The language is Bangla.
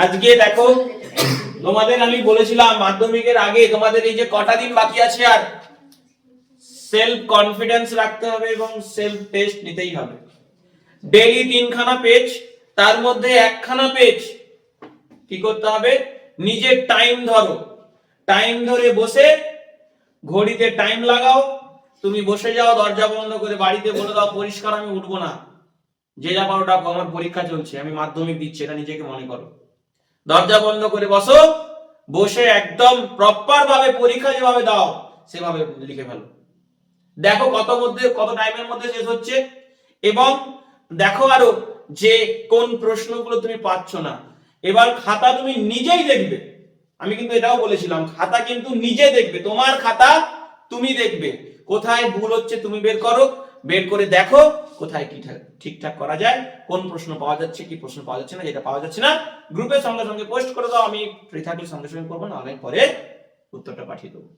আজকে দেখো তোমাদের আমি বলেছিলাম মাধ্যমিকের আগে তোমাদের এই যে কটা দিন বাকি আছে আর সেলফ কনফিডেন্স রাখতে হবে এবং সেলফ টেস্ট নিতেই হবে। ডেইলি 3খানা পেজ, তার মধ্যে 1খানা পেজ কি করতে হবে, নিজের টাইম ধরো, টাইম ধরে বসে ঘড়িতে টাইম লাগাও, তুমি বসে যাও দরজা বন্ধ করে, বাড়িতে বলে দাও পরিষ্কার আমি উঠবো না, যে যা পারো ডাকো, আমার পরীক্ষা চলছে, আমি মাধ্যমিক দিচ্ছি, এটা নিজেকে মনে করো। দরজা বন্ধ করে বসো, বসে একদম প্রপার ভাবে পরীক্ষা যেভাবে দাও সেভাবে লিখে ফেলো। দেখো কত টাইমের মধ্যে শেষ হচ্ছে, এবং দেখো আরো যে কোন প্রশ্নগুলো তুমি পাচ্ছ না। এবার খাতা তুমি নিজেই দেখবে, আমি কিন্তু এটাও বলেছিলাম খাতা কিন্তু নিজে দেখবে, তোমার খাতা তুমি দেখবে, কোথায় ভুল হচ্ছে তুমি বের করো, বের করে দেখো কোথায় কি ঠিকঠাক করা যায়, কোন প্রশ্ন পাওয়া যাচ্ছে, কি প্রশ্ন পাওয়া যাচ্ছে না, যেটা পাওয়া যাচ্ছে না গ্রুপের সঙ্গে সঙ্গে পোস্ট করে দাও, আমি ফ্রি থাকলে সঙ্গে সঙ্গে করবো, না অনেক পরে উত্তরটা পাঠিয়ে দেবো।